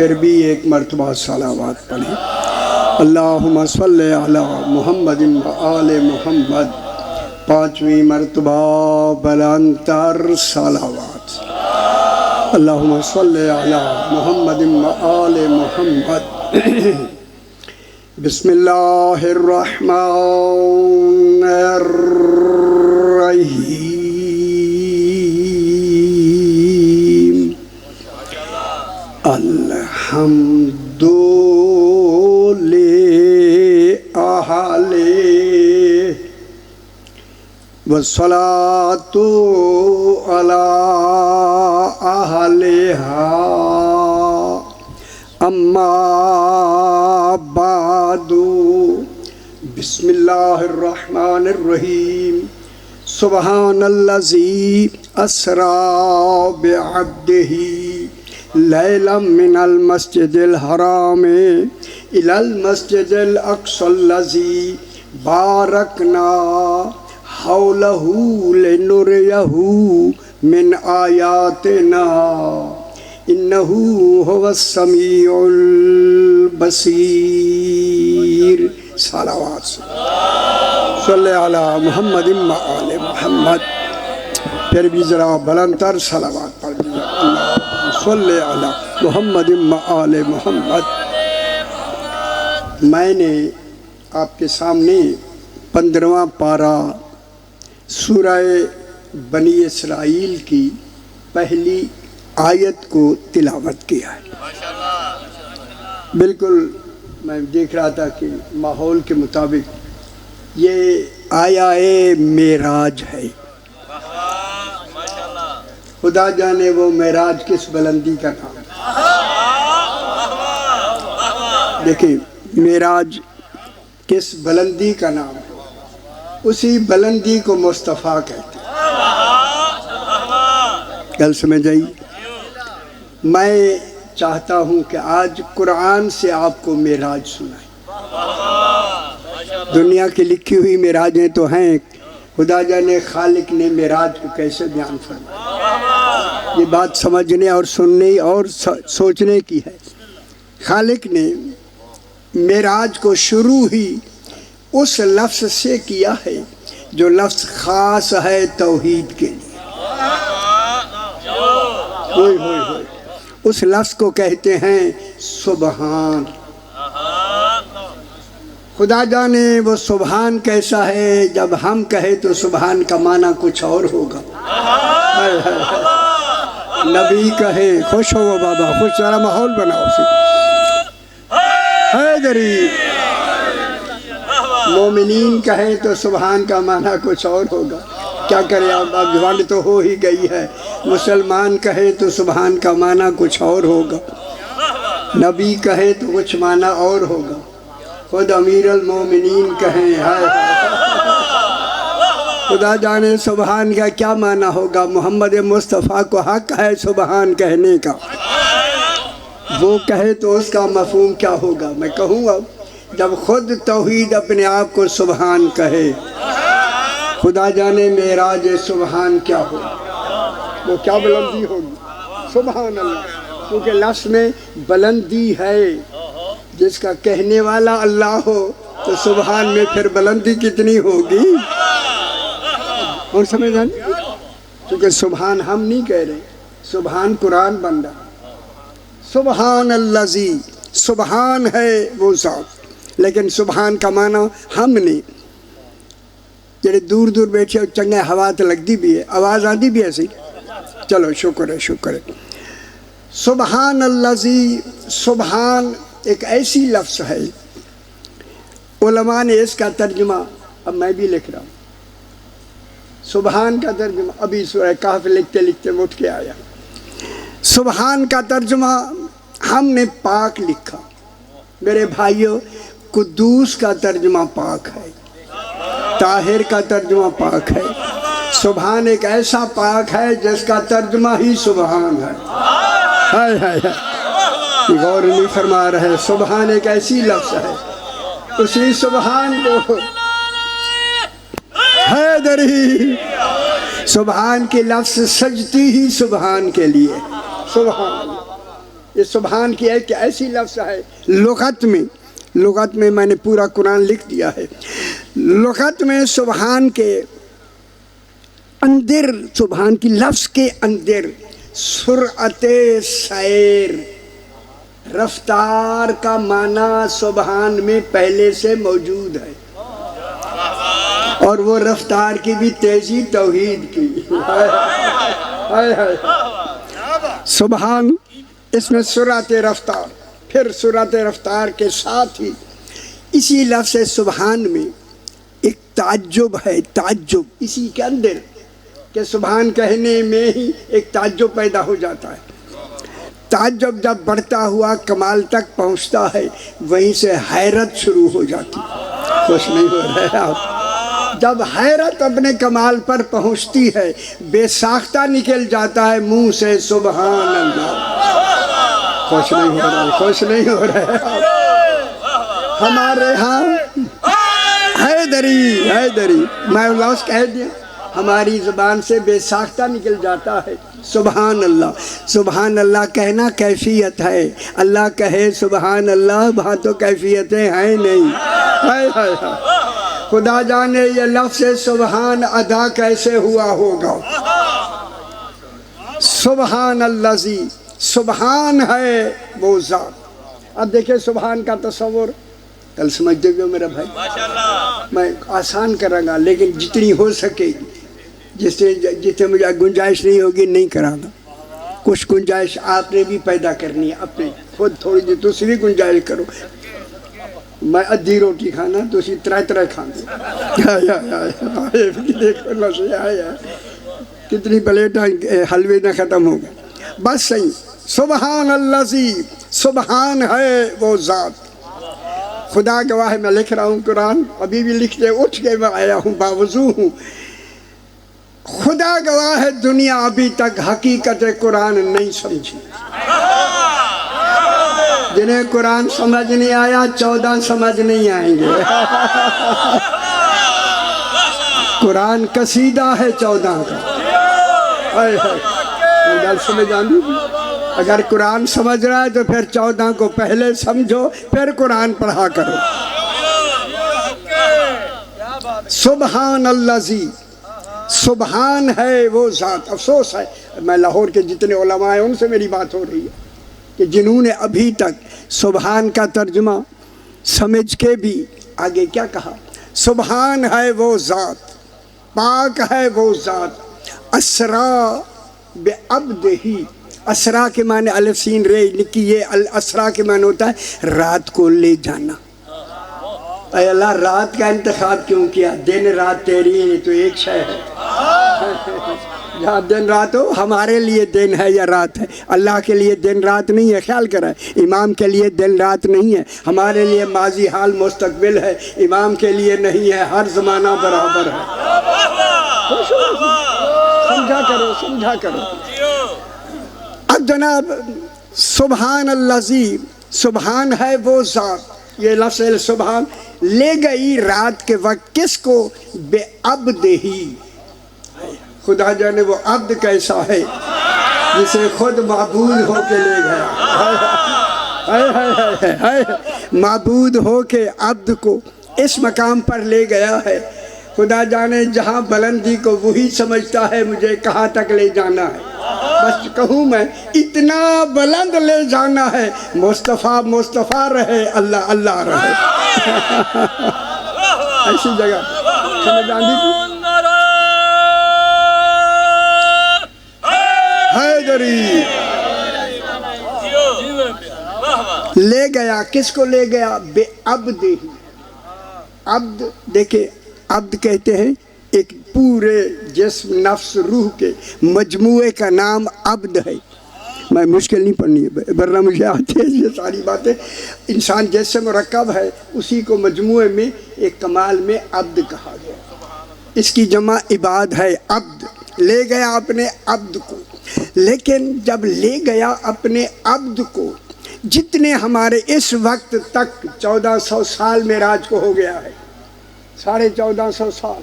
پھر بھی ایک مرتبہ صلوات پڑھیں۔ اللہم صلی علی محمد و آل محمد، پانچویں مرتبہ بلند تر صلوات۔ اللہم صلی علی محمد و آل محمد۔ بسم اللہ الرحمن الرحیم۔ الحمد لأہلہ والصلاة علی اہلہا اما بعد۔ بسم اللہ الرحمن الرحیم۔ سبحان الذی اسریٰ بعبدہ لیلا من المسجد الحرام الی المسجد الاقصی الذی بارکنا حولہ لنریہ من آیاتنا انہ هو السمیع البصیر۔ صلوات صلی علی محمد و آل محمد۔ پھر بھی ذرا بلند تر صلوات پڑھ دیجیے۔ اللہم صلی علی محمد و آل محمد۔ میں نے آپ کے سامنے 15واں پارہ سورہ بنی اسرائیل کی پہلی آیت کو تلاوت کیا ہے۔ بالکل میں دیکھ رہا تھا کہ ماحول کے مطابق یہ آیہ معراج ہے۔ خدا جانے وہ معراج کس بلندی کا نام ہے۔ دیکھیں معراج کس بلندی کا نام ہے، اسی بلندی کو مصطفیٰ کہتے ہیں۔ گل سمجھ آئی؟ میں چاہتا ہوں کہ آج قرآن سے آپ کو معراج سنائیں۔ دنیا کی لکھی ہوئی معراجیں تو ہیں، خدا جانے خالق نے معراج کو کیسے بیان فرمایا۔ یہ بات سمجھنے اور سننے اور سوچنے کی ہے۔ خالق نے معراج کو شروع ہی اس لفظ سے کیا ہے جو لفظ خاص ہے توحید کے لیے۔ ہوئے ہوئے ہوئے، اس لفظ کو کہتے ہیں سبحان۔ خدا جانے وہ سبحان کیسا ہے، جب ہم کہیں تو سبحان کا معنی کچھ اور ہوگا۔ نبی کہے خوش ہو بابا، خوش، سارا ماحول بناؤ سی حیدری۔ مومنین کہیں تو سبحان کا معنی کچھ اور ہوگا، کیا کرے اب زبان تو ہو ہی گئی ہے۔ مسلمان کہیں تو سبحان کا معنی کچھ اور ہوگا، نبی کہیں تو کچھ معنی اور ہوگا، خود امیر المومنین کہیں ہائے خدا جانے سبحان کا کیا معنی ہوگا۔ محمد مصطفیٰ کو حق ہے سبحان کہنے کا، وہ کہے تو اس کا مفہوم کیا ہوگا۔ میں کہوں گا جب خود توحید اپنے آپ کو سبحان کہے، خدا جانے معراج سبحان کیا ہوگا، وہ کیا بلندی ہوگی۔ سبحان اللہ، کیونکہ لفظ میں بلندی ہے۔ جس کا کہنے والا اللہ ہو تو سبحان میں پھر بلندی کتنی ہوگی۔ اور سمجھ آئے؟ کیونکہ سبحان ہم نہیں کہہ رہے، سبحان قرآن بن رہا۔ سبحان الذی، سبحان ہے وہ ذات، لیکن سبحان کا معنی ہم نے جڑے دور دور بیٹھے ہو چنگے ہوا تو لگتی بھی ہے، آواز آتی بھی ایسی۔ چلو شکر ہے شکر ہے۔ سبحان الذی، سبحان ایک ایسی لفظ ہے، علماء نے اس کا ترجمہ، اب میں بھی لکھ رہا ہوں، سبحان کا ترجمہ ابھی سورہ کہف لکھتے لکھتے مٹھ کے آیا۔ سبحان کا ترجمہ ہم نے پاک لکھا۔ میرے بھائیوں، قدوس کا ترجمہ پاک ہے، طاہر کا ترجمہ پاک ہے۔ سبحان ایک ایسا پاک ہے جس کا ترجمہ ہی سبحان ہے۔ ہائے ہائے ہائے، غور نہیں فرما رہے۔ سبحان ایک ایسی لفظ ہے، اسی سبحان کو حیدری، سبحان کے لفظ سجتی ہی سبحان کے لیے۔ سبحان اللہ، یہ سبحان کی ایک ایسی لفظ ہے لغت میں میں نے پورا قرآن لکھ دیا ہے، لغت میں سبحان کے اندر، سبحان کی لفظ کے اندر سرعت سیر، رفتار کا معنی سبحان میں پہلے سے موجود ہے، اور وہ رفتار کی بھی تیزی توحید کی۔ سبحان، اس میں سرعت رفتار، پھر سرعت رفتار کے ساتھ ہی اسی لفظ سبحان میں ایک تعجب ہے، تعجب اسی کے اندر، کہ سبحان کہنے میں ہی ایک تعجب پیدا ہو جاتا ہے۔ تعجب جب بڑھتا ہوا کمال تک پہنچتا ہے، وہیں سے حیرت شروع ہو جاتی ہے۔ خوش نہیں ہو رہے آپ؟ جب حیرت اپنے کمال پر پہنچتی ہے، بے ساختہ نکل جاتا ہے منہ سے سبحان اللہ۔ خوش نہیں ہو رہے، خوش نہیں ہو رہے آپ؟ ہمارے ہاں حیدری میں لفظ کہہ دیا، ہماری زبان سے بے ساختہ نکل جاتا ہے سبحان اللہ۔ سبحان اللہ کہنا کیفیت ہے، اللہ کہے سبحان اللہ، وہاں تو کیفیتیں ہیں نہیں۔ خدا جانے یہ لفظ سبحان ادا کیسے ہوا ہوگا۔ سبحان الذی، سبحان ہے وہ ذات۔ اب دیکھیں سبحان کا تصور کل سمجھتے ہوئے میرا بھائی، میں آسان کروں گا لیکن جتنی ہو سکے گی، جتنے مجھے گنجائش نہیں ہوگی نہیں کراں گا۔ کچھ گنجائش آپ نے بھی پیدا کرنی ہے، اپنے خود تھوڑی جی دوسری گنجائش کرو۔ میں ادھی روٹی کھانا دوسری طرح کھانا، کتنی پلیٹاں حلوے نہ ختم ہو گئے، بس صحیح۔ سبحان الذی، سبحان ہے وہ ذات۔ خدا گواہ ہے میں لکھ رہا ہوں قرآن، ابھی بھی لکھتے اٹھ کے میں آیا ہوں، باوضو ہوں۔ خدا گواہ ہے دنیا ابھی تک حقیقت قرآن نہیں سمجھی۔ جنہیں قرآن سمجھ نہیں آیا 14 سمجھ نہیں آئیں گے۔ قرآن قصیدہ ہے 14 کا۔ گل سمجھ آندی؟ اگر قرآن سمجھ رہا ہے تو پھر 14 کو پہلے سمجھو، پھر قرآن پڑھا کرو۔ سبحان الذی، سبحان ہے وہ ذات۔ افسوس ہے، میں لاہور کے جتنے علماء ہیں ان سے میری بات ہو رہی ہے کہ جنہوں نے ابھی تک سبحان کا ترجمہ سمجھ کے بھی آگے کیا کہا، سبحان ہے وہ ذات، پاک ہے وہ ذات، اسرا بعبدہ۔ اسرا کے معنی الف سین رے لکھی، یہ اسرا کے معنی ہوتا ہے رات کو لے جانا۔ اے اللہ رات کا انتخاب کیوں کیا؟ دن رات تیری ہیں تو ایک شے ہے۔ جہاں دن رات ہو، ہمارے لیے دن ہے یا رات ہے؟ اللہ کے لیے دن رات نہیں ہے، خیال کریں۔ امام کے لیے دن رات نہیں ہے، ہمارے لیے ماضی حال مستقبل ہے، امام کے لیے نہیں ہے، ہر زمانہ برابر ہے۔ سمجھا کرو۔ اب جناب سبحان الذی، سبحان ہے وہ ذات، یہ لفظ سبحان لے گئی رات کے وقت کس کو؟ بے عبدہ۔ خدا جانے وہ عبد کیسا ہے جسے خود معبود ہو کے لے گیا۔ معبود ہو کے عبد کو اس مقام پر لے گیا ہے۔ خدا جانے جہاں بلندی کو وہی سمجھتا ہے مجھے کہاں تک لے جانا ہے۔ بس کہوں میں اتنا بلند لے جانا ہے، مصطفیٰ مصطفیٰ رہے، اللہ اللہ رہے۔ ایسی جگہ سمجھ آندی تھی؟ حیدری لے گیا، کس کو لے گیا؟ بے عبد ہی۔ عبد دیکھیں، عبد کہتے ہیں ایک پورے جسم نفس روح کے مجموعے کا نام عبد ہے۔ میں مشکل نہیں پڑھنی ہے ورنہ مجھے آتی ہے یہ ساری باتیں۔ انسان جیسے مرکب ہے اسی کو مجموعے میں ایک کمال میں عبد کہا گیا۔ اس کی جمع عباد ہے، عبد۔ لے گیا اپنے عبد کو، لیکن جب لے گیا اپنے عبد کو، جتنے ہمارے اس وقت تک 1400 سال معراج کو ہو گیا ہے، 1450 سال،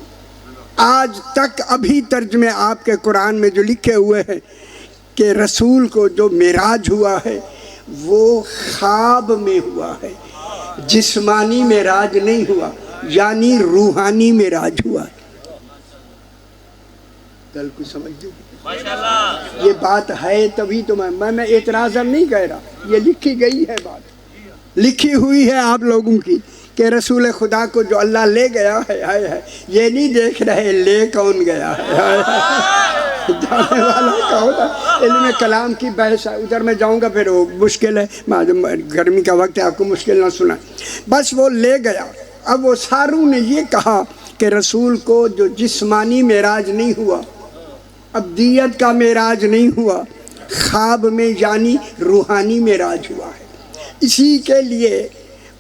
آج تک ابھی ترجمے آپ کے قرآن میں جو لکھے ہوئے ہیں کہ رسول کو جو معراج ہوا ہے وہ خواب میں ہوا ہے، جسمانی معراج نہیں ہوا، یعنی روحانی معراج ہوا ہے۔ کل کو سمجھ دیں، یہ بات ہے تبھی تو میں اعتراض نہیں کہہ رہا، یہ لکھی گئی ہے، بات لکھی ہوئی ہے آپ لوگوں کی کہ رسول خدا کو جو اللہ لے گیا ہے، یہ نہیں دیکھ رہے لے کون گیا ہے، جانے والا کون ہے۔ علم کلام کی بحث ہے، ادھر میں جاؤں گا پھر وہ مشکل ہے، گرمی کا وقت ہے، آپ کو مشکل نہ سنا۔ بس وہ لے گیا۔ اب وہ ساروں نے یہ کہا کہ رسول کو جو جسمانی معراج نہیں ہوا، ابدیت کا معراج نہیں ہوا، خواب میں یعنی روحانی معراج ہوا ہے۔ اسی کے لیے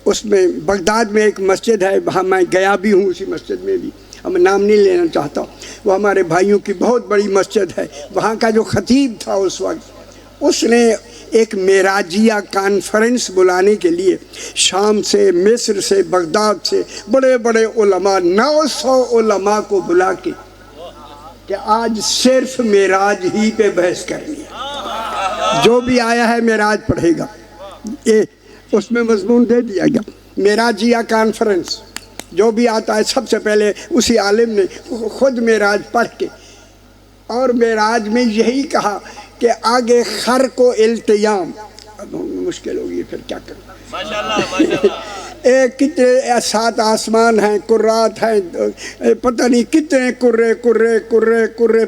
اس میں بغداد میں ایک مسجد ہے، وہاں میں گیا بھی ہوں، اسی مسجد میں بھی، اب نام نہیں لینا چاہتا، وہ ہمارے بھائیوں کی بہت بڑی مسجد ہے۔ وہاں کا جو خطیب تھا اس وقت، اس نے ایک معراجیہ کانفرنس بلانے کے لیے شام سے، مصر سے، بغداد سے بڑے بڑے علماء، 900 علماء کو بلا کے کہ آج صرف معراج ہی پہ بحث کرنی ہے، جو بھی آیا ہے معراج پڑھے گا۔ اس میں مضمون دے دیا گیا، معراجیہ کانفرنس، جو بھی آتا ہے سب سے پہلے اسی عالم نے خود معراج پڑھ کے، اور معراج میں یہی کہا کہ آگے خرق و التیام، اب مشکل ہوگی پھر کیا کروں، کتنے 7 آسمان ہیں، کرات ہیں، پتہ نہیں کتنے کرے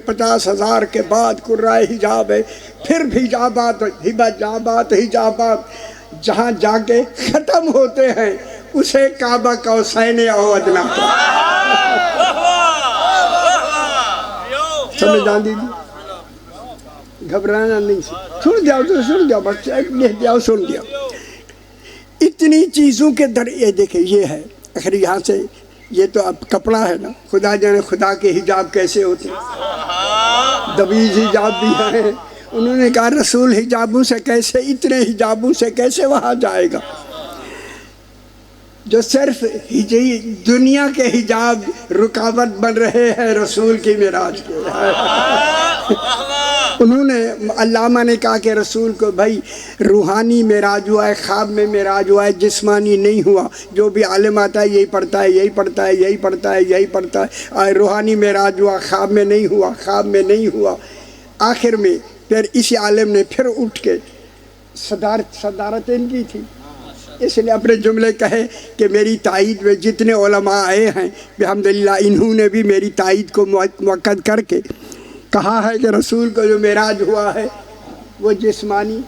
50,000 کے بعد کرۂ حجاب ہے، پھر بھی حجابات جہاں جا کے ختم ہوتے ہیں اسے کعبہ قوسین او ادنیٰ سمجھ آن دی، گھبرانا نہیں، سن دیا بس لکھ دیا سن دیا۔ اتنی چیزوں کے در یہ دیکھیں، یہ ہے آخر یہاں سے، یہ تو اب کپڑا ہے نا، خدا جانے خدا کے حجاب کیسے ہوتے ہیں، دویز حجاب بھی ہیں۔ انہوں نے کہا رسول حجابوں سے کیسے، اتنے حجابوں سے کیسے وہاں جائے گا، جو صرف دنیا کے حجاب رکاوٹ بن رہے ہیں رسول کی معراج کے۔ انہوں نے علامہ نے کہا کہ رسول کو بھائی روحانی معراج ہوا ہے، خواب میں معراج ہوا ہے، جسمانی نہیں ہوا۔ جو بھی عالم آتا ہے یہی پڑھتا ہے، یہی پڑھتا ہے، یہی پڑھتا ہے، یہی پڑھتا ہے، روحانی معراج ہوا، خواب میں نہیں ہوا، خواب میں نہیں ہوا۔ آخر میں پھر اسی عالم نے پھر اٹھ کے صدارت ان کی تھی، اس نے اپنے جملے کہے کہ میری تائید میں جتنے علماء آئے ہیں الحمدللہ انہوں نے بھی میری تائید کو مؤکد کر کے کہا ہے کہ رسول کو جو معراج ہوا ہے وہ جسمانی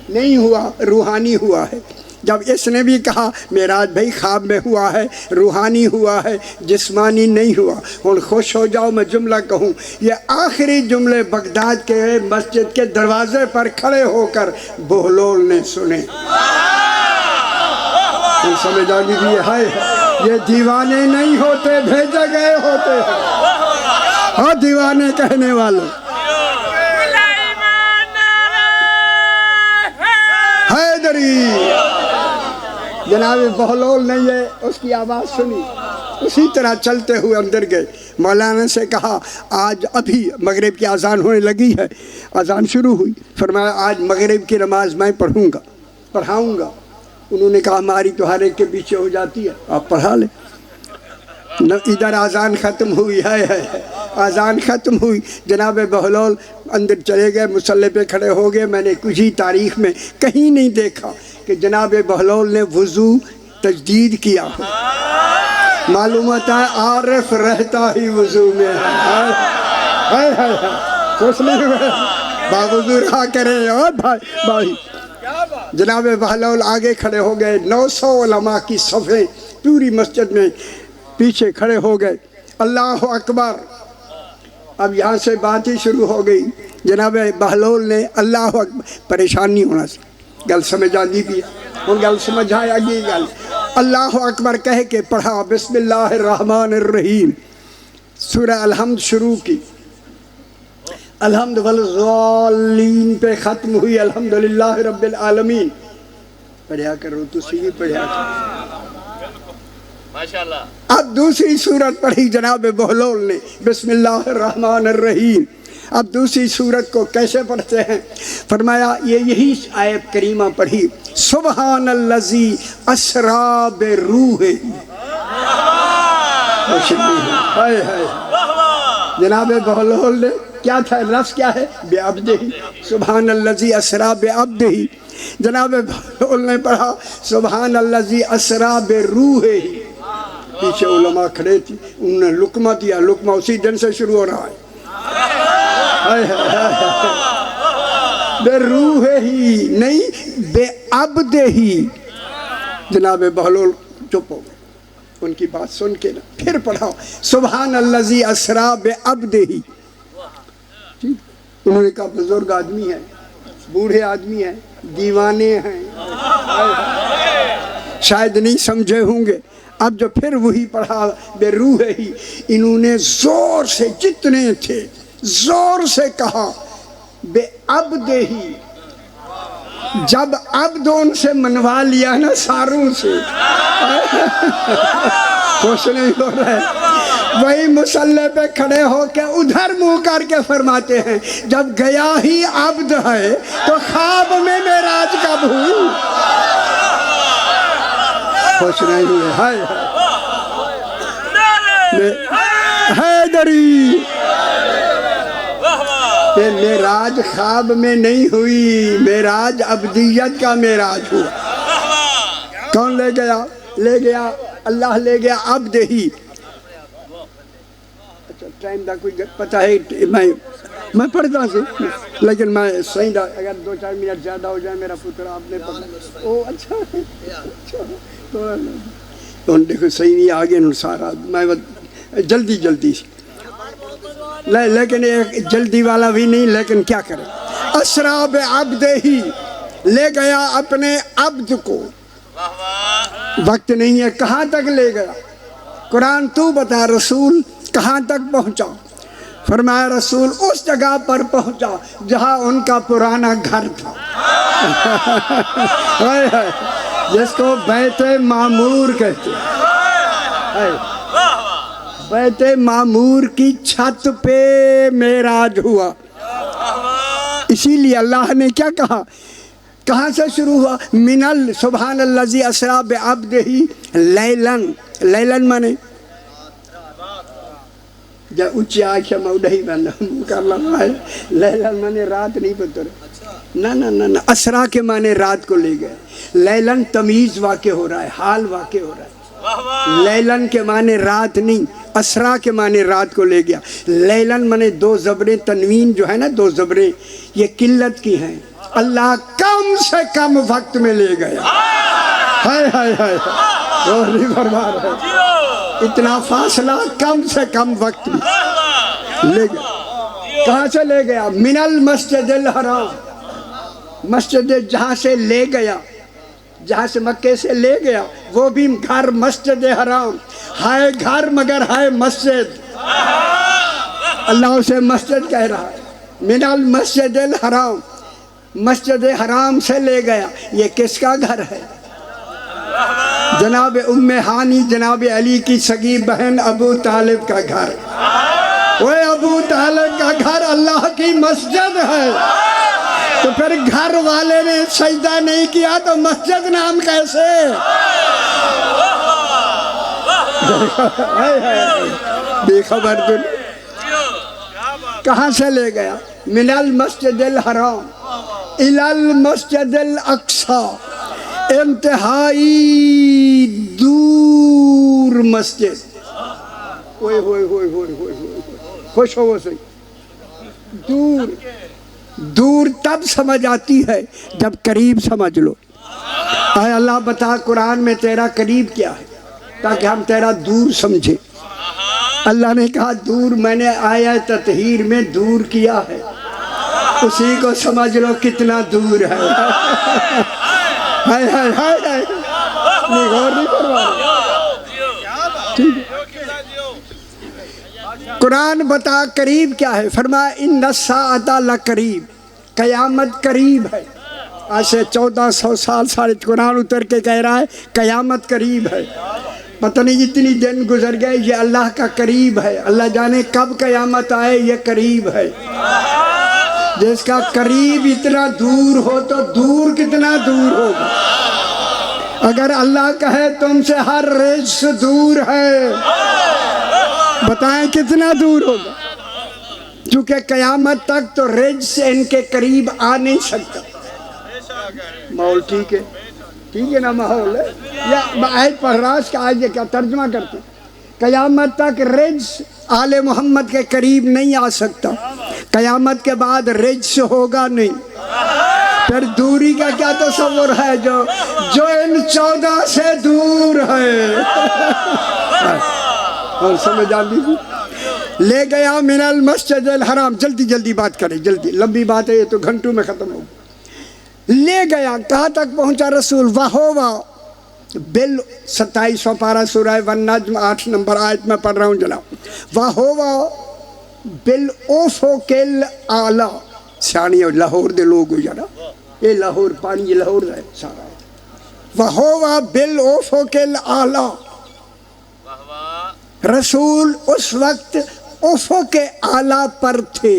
نہیں ہوا، روحانی ہوا ہے۔ جب اس نے بھی کہا معراج بھائی خواب میں ہوا ہے، روحانی ہوا ہے، جسمانی نہیں ہوا۔ اور خوش ہو جاؤ میں جملہ کہوں، یہ آخری جملے بغداد کے مسجد کے دروازے پر کھڑے ہو کر بہلول نے سنے۔ سمجھ آ گئی ہے، یہ دیوانے نہیں ہوتے، بھیجے گئے ہوتے ہیں، ہاں دیوانے کہنے والوں۔ حیدری جناب بہلول نے یہ اس کی آواز سنی، اسی طرح چلتے ہوئے اندر گئے۔ مولانا سے کہا آج ابھی مغرب کی اذان ہونے لگی ہے، اذان شروع ہوئی، فرمایا آج مغرب کی نماز میں پڑھاؤں گا۔ انہوں نے کہا ہماری تو ہر ایک کے پیچھے ہو جاتی ہے، آپ پڑھا لیں۔ ادھر اذان ختم ہوئی ہے، اذان ختم ہوئی، جناب بہلول اندر چلے گئے، مصلی پہ کھڑے ہو گئے۔ میں نے کچھ ہی تاریخ میں کہیں نہیں دیکھا کہ جناب بہلول نے وضو تجدید کیا ہو۔ معلوم ہوتا ہے عارف رہتا ہی وضو میں ہے، خوش نہیں ہوئے، باوضو رہا کریں۔ اور بھائی جناب بہلول آگے کھڑے ہو گئے، 900 علماء کی صفیں پوری مسجد میں پیچھے کھڑے ہو گئے۔ اللہ اکبر، اب یہاں سے بات ہی شروع ہو گئی۔ جناب بہلول نے اللہ اکبر، پریشان نہیں ہونا سی، گل سمجھ آگی بھی ہے، گل سمجھ آیا گی گل۔ اللہ اکبر کہہ کے پڑھا، بسم اللہ الرحمن الرحیم، سورہ الحمد شروع کی، الحمد والضالین پہ ختم ہوئی، الحمدللہ رب العالمین۔ پڑھیا کرو تو سی پڑھیا کرو ماشاءاللہ۔ اب دوسری سورت پڑھی جناب بہلول نے، بسم اللہ الرحمن الرحیم، اب دوسری صورت کو کیسے پڑھتے ہیں؟ فرمایا یہی آیت کریمہ پڑھی، سبحان الذی اسرا بروحہ، ہائے ہائے جناب بہلول نے کیا تھا، لفظ کیا ہے؟ بعبدہ، سبحان الذی اسرا بعبدہ۔ جناب بہلول نے پڑھا سبحان الذی اسرا بروحہ، پیچھے علماء کھڑے تھی، انہوں نے لقمہ دیا، لقمہ اسی دن سے شروع ہو رہا ہے، بے روح ہی نہیں بے عبد ہی۔ جناب بہلول چپ ہو گئے ان کی بات سن کے نا، پھر پڑھا سبحان الذی اسرا بے عبد ہی۔ انہوں نے کہا بزرگ آدمی ہے، بوڑھے آدمی ہیں، دیوانے ہیں، شاید نہیں سمجھے ہوں گے۔ اب جو پھر وہی پڑھا بے روح ہی، انہوں نے زور سے جتنے تھے زور سے کہا بے عبد ہی۔ جب عبد ان سے منوا لیا نا ساروں سے، خوش نہیں ہو رہے، وہی مصلی پہ کھڑے ہو کے ادھر منہ کر کے فرماتے ہیں جب گیا ہی عبد ہے تو خواب میں معراج کب ہوئی؟ خوش نہیں ہوئے، ہائے حیدری، کہ معراج خواب میں نہیں ہوئی، معراج عبدیت کا معراج ہوا۔ کون لے گیا؟ لے گیا اللہ، لے گیا عبد ہی۔ اچھا ٹائم دا کوئی پتہ ہے؟ میں پڑھتا ہوں لیکن میں صحیح دا، اگر 2-4 منٹ زیادہ ہو جائے میرا پتر آپ نے پڑھا، او اچھا تو دیکھو صحیح نہیں آگے سارا، میں جلدی جلدی لیکن ایک جلدی والا بھی نہیں، لیکن کیا کرے، اسرا بعبد ہی، لے گیا اپنے عبد کو۔ وقت نہیں ہے، کہاں تک لے گیا؟ قرآن تو بتا رسول کہاں تک پہنچا؟ فرمایا رسول اس جگہ پر پہنچا جہاں ان کا پرانا گھر تھا، جس کو بیت معمور کہتے ہیں۔ بیت معمور کی چھت پہ معراج ہوا، اسی لیے اللہ نے کیا کہا؟ کہاں سے شروع ہوا؟ من سبحان الذی اسرا بعبدہ لیلن، لیلن مانے جب اونچی آنکھ میں اڑہی بنا کر لگا ہے، لیلن مانے رات نہیں پتر، نہ اسرا کے مانے رات کو لے گئے۔ لیلن تمیز واقع ہو رہا ہے، حال واقع ہو رہا ہے، لیلن کے معنی رات نہیں، اسرا کے معنی رات کو لے گیا۔ لیلن معنی 2 زبریں، تنوین جو ہے نا 2 زبریں یہ قلت کی ہیں، اللہ کم سے کم وقت میں لے گیا۔ ہائے ہائے ہائے غور نہیں فرما رہے، اتنا فاصلہ کم سے کم وقت میں لے گیا۔ کہاں سے لے گیا؟ من المسجد الحرام، مسجد جہاں سے لے گیا، جہاں سے مکے سے لے گیا، وہ بھی گھر مسجد حرام، ہائے گھر مگر ہائے مسجد، اللہ اسے مسجد کہہ رہا ہے۔ من المسجد الحرام، مسجد حرام سے لے گیا، یہ کس کا گھر ہے؟ جناب ام ہانی، جناب علی کی سگی بہن ابو طالب کا گھر۔ وہ ابو طالب کا گھر اللہ کی مسجد ہے، تو پھر گھر والے نے سجدہ نہیں کیا تو مسجد نام کیسے؟ بے خبر دن کہاں سے لے گیا؟ من المسجد الحرام الی المسجد الاقصی، انتہائی دور مسجد۔ ہوئے ہوئے ہوئے ہوئے ہوئے خوش ہو سے دور، دور تب سمجھ آتی ہے جب قریب سمجھ لو۔ اے اللہ بتا قرآن میں تیرا قریب کیا ہے تاکہ ہم تیرا دور سمجھیں۔ اللہ نے کہا دور میں نے آیا تطہیر میں دور کیا ہے، اسی کو سمجھ لو کتنا دور ہے۔ ہائے ہائے ہائے ہائے، غور نہیں کروا قرآن بتا قریب کیا ہے؟ فرمایا ان الساعۃ لقریب، قیامت قریب ہے۔ آج سے 1400 سال سارے قرآن اتر کے کہہ رہا ہے قیامت قریب ہے۔ پتہ نہیں اتنی دن گزر گئے، یہ اللہ کا قریب ہے، اللہ جانے کب قیامت آئے، یہ قریب ہے۔ جس کا قریب اتنا دور ہو تو دور کتنا دور ہوگا۔ اگر اللہ کہے تم سے ہر رجس دور ہے، بتائیں کتنا دور ہوگا؟ چونکہ قیامت تک تو رجس ان کے قریب آ نہیں سکتا۔ ماحول ٹھیک ہے، ٹھیک ہے نا ماحول ہے؟ یا آیت پڑھ رہا اس کا آج کیا ترجمہ کرتے ہیں؟ قیامت تک رجس آل محمد کے قریب نہیں آ سکتا، قیامت کے بعد رجس ہوگا نہیں۔ پھر دوری کا کیا تصور ہے جو ان 14 سے دور ہے؟ اور سمجھ آ لیجیے، لے گیا من المسجد الحرام، جلدی جلدی بات کریں، جلدی، لمبی بات ہے یہ تو گھنٹوں میں ختم ہوگی۔ لے گیا، کہاں تک پہنچا رسول؟ وَهُوَ 27واں پارہ سورہ والنجم 8 نمبر آیت میں پڑھ رہا ہوں جناب۔ وَهُوَ بِالْأُفُقِ الْأَعْلَىٰ، سیانی لاہور دے لوگ ہو جانا، یہ لاہور پانی یہ لاہور ہے سارا۔ وَهُوَ بِالْأُفُقِ الْأَعْلَىٰ، رسول اس وقت افق اعلیٰ پر تھے۔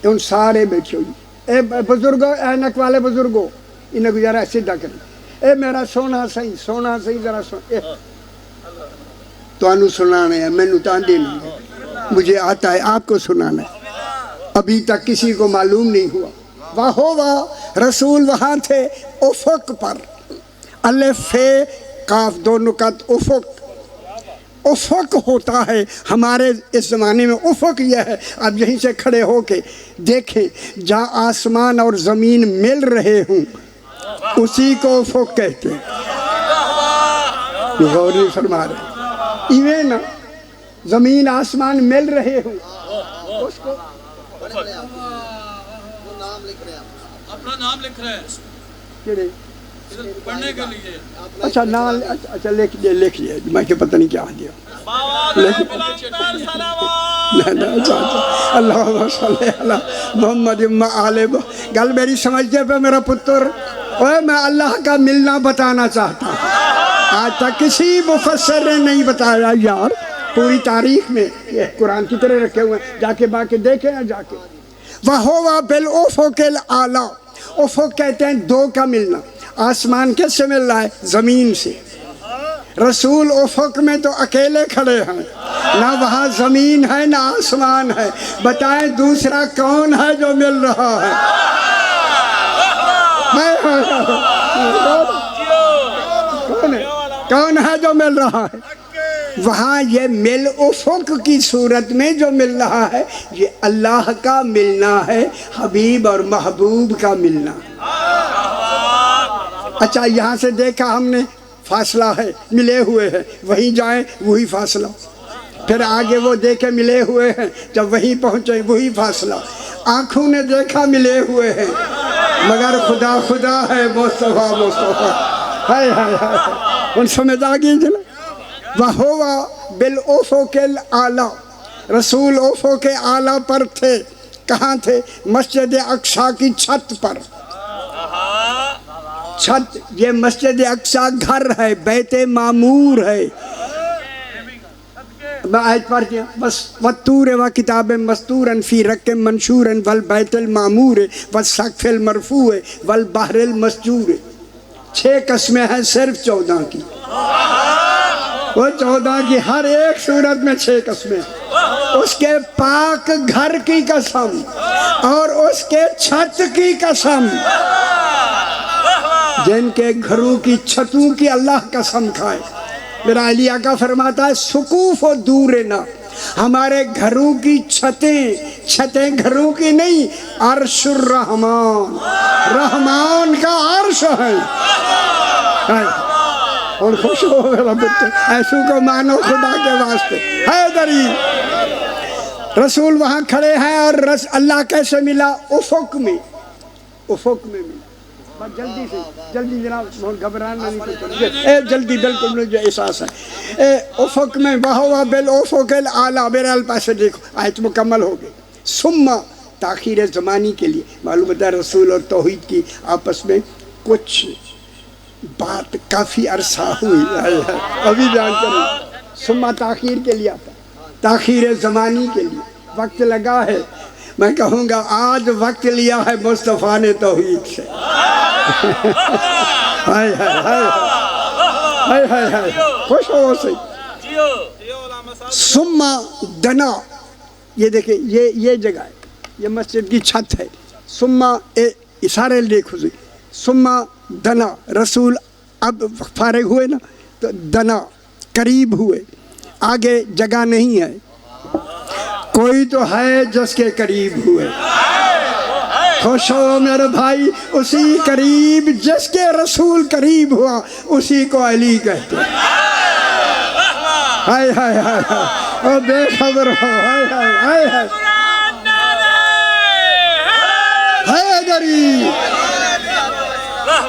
ان سارے بیٹھے ہوئی، اے بزرگوں، اینک والے بزرگوں، انہیں گزارا سیدھا کریں، اے میرا سونا صحیح، سونا صحیح ذرا سونا، تو انہوں سنانا ہے، میں نتان دینا ہے، مجھے آتا ہے، آپ کو سنانا ہے، ابھی تک کسی کو معلوم نہیں ہوا۔ وَهُوَ، رسول وہاں تھے افق پر، الف فے کاف دو نکت، افق، افق ہوتا ہے ہمارے اس زمانے میں، افق یہ ہے اب یہیں سے کھڑے ہو کے دیکھیں جہاں آسمان اور زمین مل رہے ہوں اسی کو افق کہتے ہیں۔ غور نہیں فرما رہے، ایویں نا زمین آسمان مل رہے ہوں اس کو اپنا نام لکھ رہے ہیں پڑھنے کے لیے۔ اچھا نام، اچھا لکھ لیا، میں کہ پتہ نہیں کیا دیا۔ اللہ صلی علی محمد آل گل میری سمجھتے پہ میرا پتر، اوے میں اللہ کا ملنا بتانا چاہتا ہوں، آج تک کسی مفسر نے نہیں بتایا یار، پوری تاریخ میں یہ قرآن کی طرح رکھے ہوئے ہیں، جا کے باقی دیکھیں نا جا کے۔ وَهُوَ بِالْأُفُقِ الْأَعْلَىٰ، افق کہتے ہیں دو کا ملنا، آسمان کس سے مل رہا ہے؟ زمین سے۔ رسول افق میں تو اکیلے کھڑے ہیں، نہ وہاں زمین ہے نہ آسمان ہے، بتائیں دوسرا کون ہے جو مل رہا ہے؟ کون ہے جو مل رہا ہے؟ وہاں یہ مل افق کی صورت میں جو مل رہا ہے یہ اللہ کا ملنا ہے، حبیب اور محبوب کا ملنا۔ اچھا یہاں سے دیکھا ہم نے فاصلہ ہے، ملے ہوئے ہیں، وہیں جائیں وہی فاصلہ، پھر آگے وہ دیکھے ملے ہوئے ہیں، جب وہیں پہنچے وہی فاصلہ، آنکھوں نے دیکھا ملے ہوئے ہیں، مگر خدا خدا ہے، مصطفیٰ مصطفیٰ، ہائے ہائے ہائے، ان سمجھ آگئی جنا۔ وَهُوَ بِالْأُفُقِ الْأَعْلَىٰ، رسول افق اعلیٰ پر تھے، کہاں تھے؟ مسجد اقصیٰ کی چھت پر۔ چھت، یہ مسجد اقصیٰ گھر ہے، بیت معمور ہے۔ میں آیت پڑھتی ہوں، بس وَالطُّورِ وَكِتَابٍ مَّسْطُورٍ فِي رَقٍّ مَّنشُورٍ وَالْبَيْتِ الْمَعْمُورِ وَالسَّقْفِ الْمَرْفُوعِ وَالْبَحْرِ الْمَسْجُورِ۔ 6 قسمیں ہیں صرف 14 کی، وہ 14 کی ہر ایک صورت میں 6 قسمیں، اس کے پاک گھر کی قسم اور اس کے چھت کی قسم، جن کے گھروں کی چھتوں کی اللہ قسم کھائے۔ میرا علی آقا فرماتا ہے سقوف و دورنا، ہمارے گھروں کی چھتیں گھروں کی نہیں، عرش الرحمان، رحمان کا عرش ہے۔ اور خوش ہو میرا پتر، ایسو کو مانو خدا کے واسطے، حیدری۔ رسول وہاں کھڑے ہیں اور اللہ کیسے ملا؟ افق میں، افق میں ملا۔ جلدی سے جلدی جناب، بہت گھبرانا نہیں، جلدی بالکل مجھے احساس ہے۔ افق میں، وَهُوَ بِالْأُفُقِ الْأَعْلَىٰ، میرے الپاس سے دیکھو، آیت مکمل ہو گئی۔ ثم تاخیر زمانی کے لیے معلوم ہوتا ہے رسول اور توحید کی آپس میں کچھ بات کافی عرصہ ہوئی، ابھی بیان کریں، ثم تاخیر کے لیے آتا، تاخیر زمانی کے لیے وقت لگا ہے. میں کہوں گا آج وقت لیا ہے مصطفیٰ نے توحید سے. ہائے ہائے ہائے ہائے ہائے ہائے، خوش ہو سی. ثم دنا، یہ دیکھیں یہ جگہ ہے، یہ مسجد کی چھت ہے. ثم اشارے دیکھو سی، ثم دنا، رسول اب فارغ ہوئے نا تو دنا قریب ہوئے، آگے جگہ نہیں ہے. کوئی تو ہے جس کے قریب ہوئے. خوش ہو میرے بھائی، اسی قریب جس کے رسول قریب ہوا اسی کو علی کہتے ہیں. ہائے ہائے ہائے ہائے، بے خبر ہو، ہائے ہائے ہائے ہائے حیدری،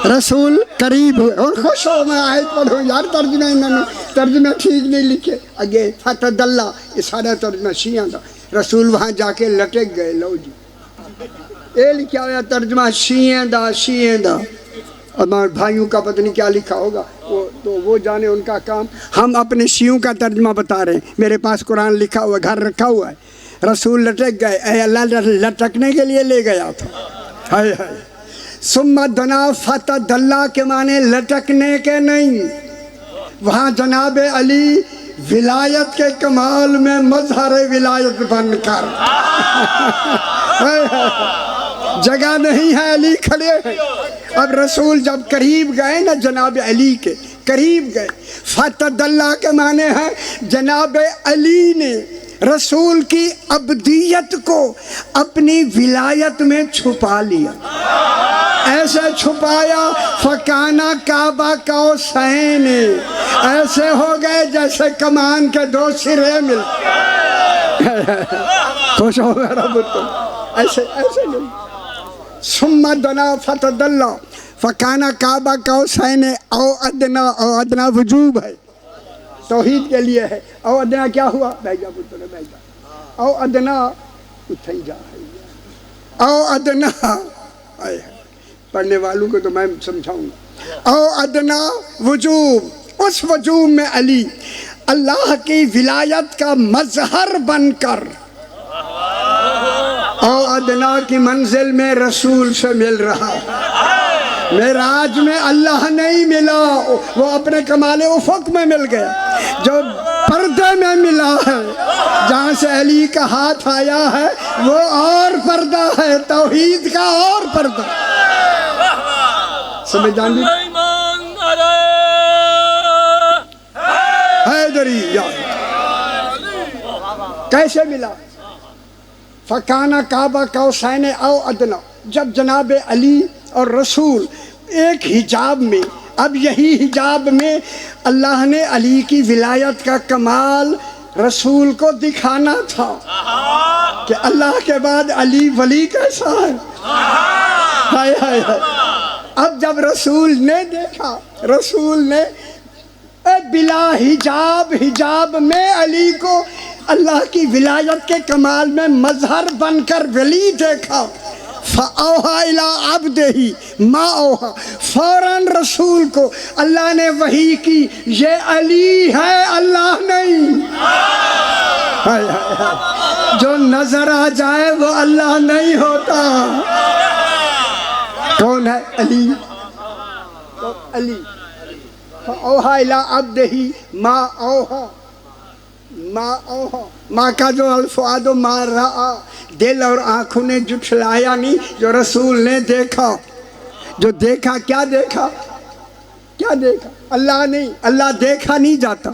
رسول قریب ہوئے. اور خوش ہو، میں آیت پڑھوں یار، ترجمہ انہوں نے ترجمہ ٹھیک نہیں لکھے. اگے فتد اللہ، یہ سارا ترجمہ شیعہ دا. رسول وہاں جا کے لٹک گئے. لو جی یہ لکھا ہوا ترجمہ شیعہ دا، شیعہ دا. اور بھائیوں کا پتہ نہیں کیا لکھا ہوگا، تو وہ جانے ان کا کام. ہم اپنے شیعوں کا ترجمہ بتا رہے ہیں. میرے پاس قرآن لکھا ہوا گھر رکھا ہوا ہے. رسول لٹک گئے، اے اللہ لٹکنے کے لیے لے گیا تھا. ہائے ہائے. ثم دنا فتد اللہ کے معنی لٹکنے کے نہیں. وہاں جناب علی ولایت کے کمال میں مظہر ولایت بن کر جگہ نہیں ہے، علی کھڑے ہیں. اب رسول جب قریب گئے نا، جناب علی کے قریب گئے، فتد اللہ کے معنی ہے جناب علی نے رسول کی عبدیت کو اپنی ولایت میں چھپا لیا. ایسے چھپایا فکانا کعبہ قوسین، ایسے ہو گئے جیسے کمان کے دو سرے مل. خوش ہو میرا بتو، ایسے نہیں. ثم دنا فتد اللہ فکانا کعبہ قوسین او ادنا، او ادنا وجوب ہے، توحید کے لیے ہے. او ادنا کیا ہوا؟ بیجا بتو نے بیجا. او ادنا اتھائی جا ہے، او ادنا پڑھنے والوں کو تو میں سمجھاؤں گا. او ادنا وجوب، اس وجوب میں علی اللہ کی ولایت کا مظہر بن کر او ادنا کی منزل میں رسول سے مل رہا. معراج میں اللہ نہیں ملا، وہ اپنے کمال افق میں مل گیا. جو پردے میں ملا ہے، جہاں سے علی کا ہاتھ آیا ہے، وہ اور پردہ ہے، توحید کا اور پردہ. سمجھ جاندی حیدری کیسے ملا؟ فکانا کعبہ قوسین او ادنا، جب جناب علی اور رسول ایک حجاب میں، اب یہی حجاب میں اللہ نے علی کی ولایت کا کمال رسول کو دکھانا تھا کہ اللہ کے بعد علی ولی کیسا ہے. ہائے ہائے ہائے. اب جب رسول نے دیکھا، رسول نے بلا حجاب، حجاب میں علی کو اللہ کی ولایت کے کمال میں مظہر بن کر ولی دیکھا. فَأَوْحَا إِلَىٰ عَبْدِهِ مَا أَوْحَا، فوراً رسول کو اللہ نے وحی کی، یہ علی ہے، اللہ نہیں. جو نظر آ جائے وہ اللہ نہیں ہوتا. کون ہے؟ علی. تو علی. فَأَوْحَا إِلَىٰ عَبْدِهِ مَا أَوْحَا، ماں اوہا، ماں کا جو الفؤاد ما رہا، دل اور آنکھوں نے جھٹلایا نہیں. جو رسول نے دیکھا، جو دیکھا، کیا دیکھا؟ کیا دیکھا؟ اللہ نہیں. اللہ دیکھا نہیں جاتا،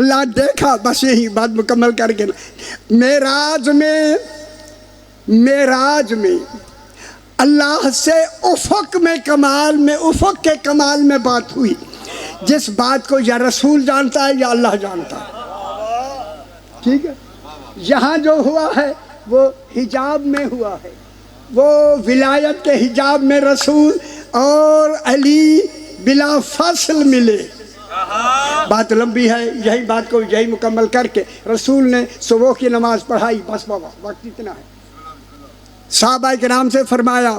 اللہ دیکھا. بس یہی بات مکمل کر کے معراج میں اللہ سے افق میں کمال میں، افق کے کمال میں بات ہوئی. جس بات کو یا رسول جانتا ہے یا اللہ جانتا ہے. ٹھیک ہے. یہاں جو ہوا ہے وہ حجاب میں ہوا ہے، وہ ولایت کے حجاب میں رسول اور علی بلا فاصل ملے. بات لمبی ہے، یہی بات کو یہی مکمل کر کے رسول نے صبح کی نماز پڑھائی. بس بابا وقت اتنا ہے. صحابہ کرام سے فرمایا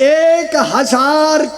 1000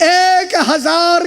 1000